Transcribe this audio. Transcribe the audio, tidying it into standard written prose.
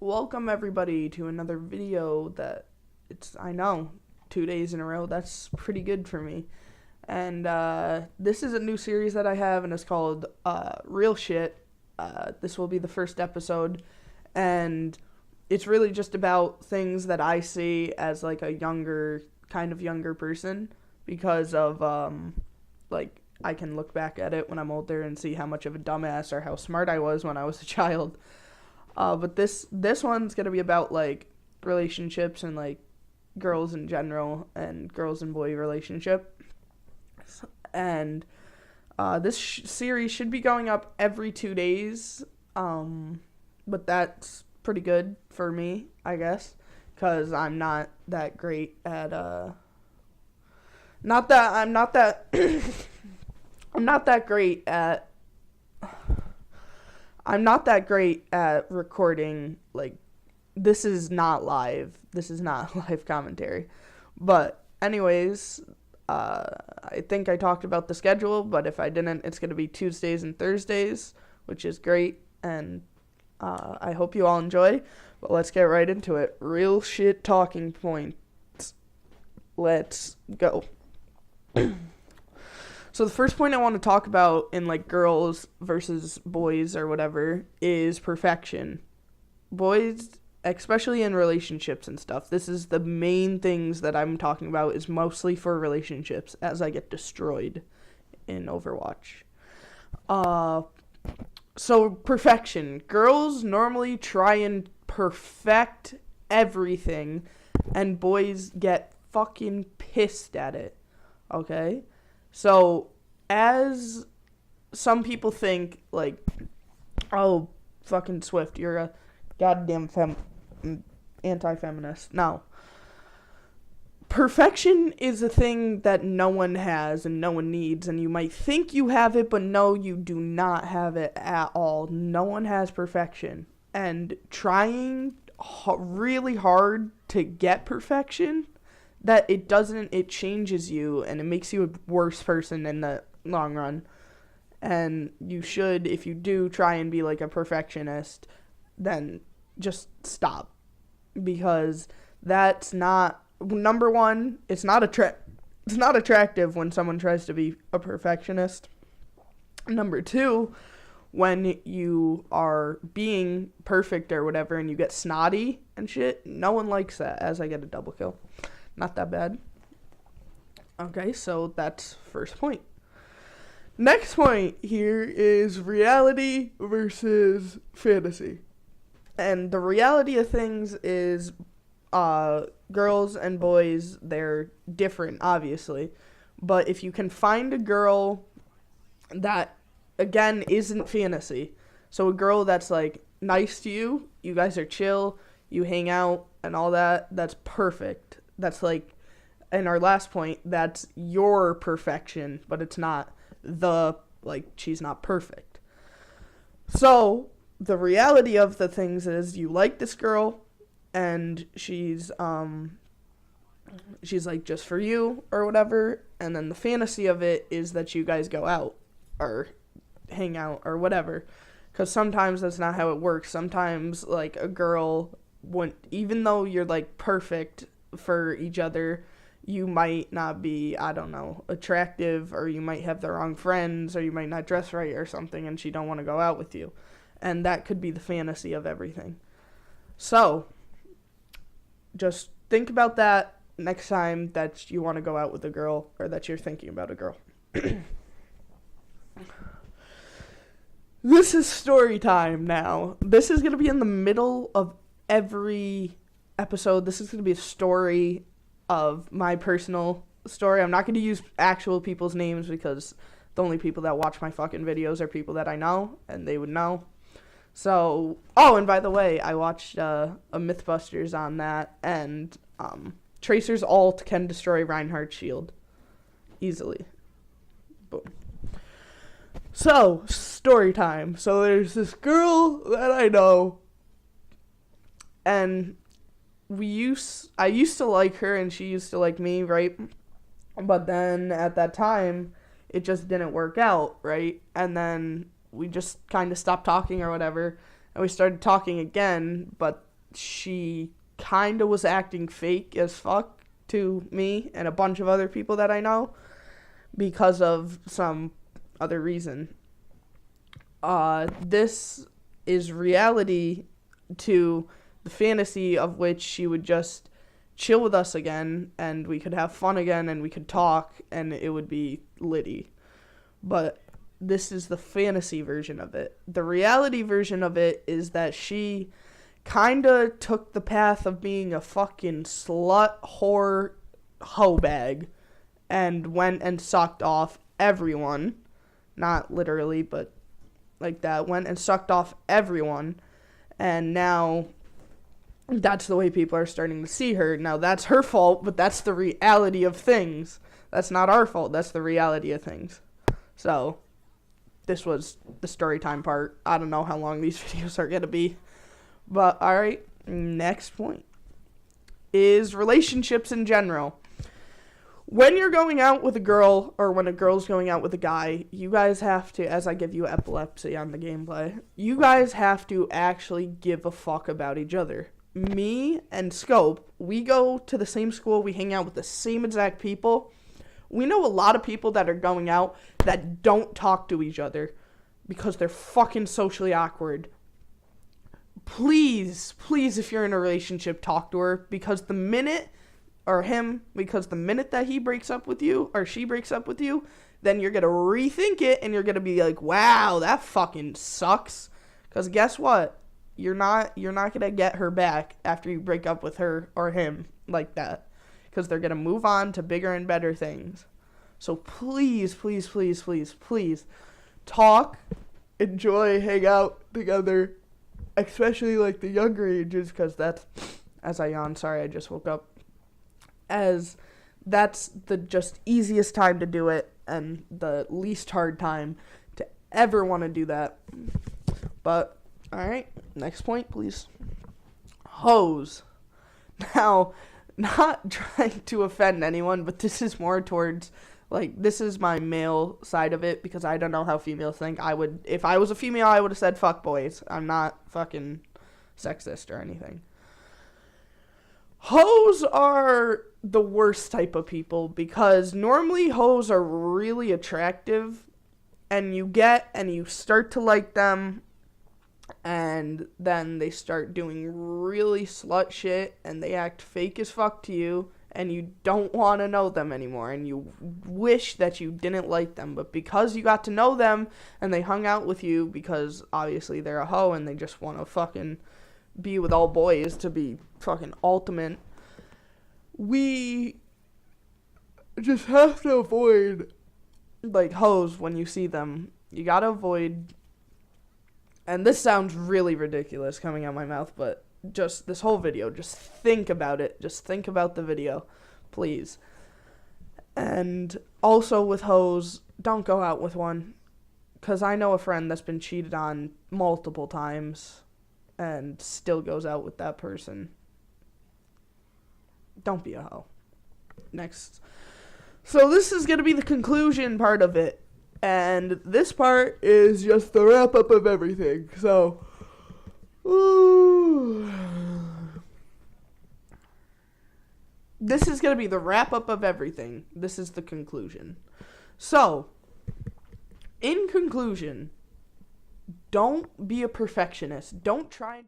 Welcome everybody to another video I know, 2 days in a row. That's pretty good for me. And this is a new series that I have, and it's called Real Shit. This will be the first episode, and it's really just about things that I see as like a younger person, because of I can look back at it when I'm older and see how much of a dumbass or how smart I was when I was a child. But this one's gonna be about like relationships and like girls in general and girls and boy relationship. And this series should be going up every 2 days. But that's pretty good for me, I guess, because I'm not that great at not that I'm not that I'm not that great at recording. Like, this is not live commentary. But anyways, I think I talked about the schedule, but if I didn't, it's going to be Tuesdays and Thursdays, which is great, and I hope you all enjoy. But let's get right into it. Real shit talking points. Let's go. So the first point I want to talk about in like girls versus boys or whatever is perfection. Boys, especially in relationships and stuff, this is the main things that I'm talking about, is mostly for relationships, as I get destroyed in Overwatch. So perfection. Girls normally try and perfect everything, and boys get fucking pissed at it. Okay? So, as some people think, like, oh, fucking Swift, you're a goddamn anti-feminist. No. Perfection is a thing that no one has and no one needs, and you might think you have it, but no, you do not have it at all. No one has perfection. And trying really hard to get perfection, it changes you, and it makes you a worse person in the long run. And you should, if you do try and be like a perfectionist, then just stop. Because that's not, number one, it's not attractive when someone tries to be a perfectionist. Number two, when you are being perfect or whatever and you get snotty and shit, no one likes that. As I get a double kill. Not that bad. Okay, so that's first point. Next point here is reality versus fantasy. And the reality of things is girls and boys, they're different, obviously. But if you can find a girl that, again, isn't fantasy, so a girl that's like nice to you, you guys are chill, you hang out and all that, that's perfect. That's like, in our last point, that's your perfection, but it's not she's not perfect. So, the reality of the things is you like this girl, and she's like just for you or whatever, and then the fantasy of it is that you guys go out or hang out or whatever, because sometimes that's not how it works. Sometimes, like, a girl, even though you're like perfect for each other, you might not be, I don't know, attractive, or you might have the wrong friends, or you might not dress right or something, and she don't want to go out with you. And that could be the fantasy of everything. So, just think about that next time that you want to go out with a girl, or that you're thinking about a girl. This is story time now. This is going to be in the middle of every episode. This is going to be a story of my personal story. I'm not going to use actual people's names, because the only people that watch my fucking videos are people that I know, and they would know. So, oh, and by the way, I watched a Mythbusters on that, and Tracer's ult can destroy Reinhardt's shield easily. Boom. So, story time. So there's this girl that I know, and I used to like her, and she used to like me, right? But then at that time, it just didn't work out, right? And then we just kind of stopped talking or whatever, and we started talking again, but she kind of was acting fake as fuck to me and a bunch of other people that I know because of some other reason. This is reality to the fantasy of which she would just chill with us again and we could have fun again and we could talk and it would be litty. But this is the fantasy version of it. The reality version of it is that she kind of took the path of being a fucking slut, whore, hoe bag and went and sucked off everyone. Not literally, but like that. Went and sucked off everyone. And now that's the way people are starting to see her. Now, that's her fault, but that's the reality of things. That's not our fault. That's the reality of things. So, this was the story time part. I don't know how long these videos are going to be. But, alright, next point is relationships in general. When you're going out with a girl, or when a girl's going out with a guy, you guys have to, as I give you epilepsy on the gameplay, you guys have to actually give a fuck about each other. Me and Scope, we go to the same school, we hang out with the same exact people. We know a lot of people that are going out that don't talk to each other because they're fucking socially awkward. Please, if you're in a relationship, talk to her, because the minute that he breaks up with you, or she breaks up with you, then you're gonna rethink it, and you're gonna be like, wow, that fucking sucks. Because guess what? You're not gonna get her back after you break up with her or him like that. Because they're gonna move on to bigger and better things. So please, talk, enjoy, hang out together, especially like the younger ages, because that's, as I yawn, sorry, I just woke up, as that's the just easiest time to do it and the least hard time to ever want to do that. But, alright, next point, please. Hoes. Now, not trying to offend anyone, but this is more towards, like, this is my male side of it, because I don't know how females think. If I was a female, I would have said fuck boys. I'm not fucking sexist or anything. Hoes are the worst type of people, because normally hoes are really attractive, and you start to like them, and then they start doing really slut shit, and they act fake as fuck to you, and you don't want to know them anymore, and you wish that you didn't like them, but because you got to know them, and they hung out with you, because obviously they're a hoe, and they just want to fucking be with all boys to be fucking ultimate, we just have to avoid, like, hoes when you see them. You gotta avoid, and this sounds really ridiculous coming out my mouth, but just this whole video, just think about it. Just think about the video, please. And also with hoes, don't go out with one, because I know a friend that's been cheated on multiple times and still goes out with that person. Don't be a hoe. Next. So this is going to be the conclusion part of it. And this part is just the wrap up of everything. So, this is going to be the wrap up of everything. This is the conclusion. So, in conclusion, don't be a perfectionist. Don't try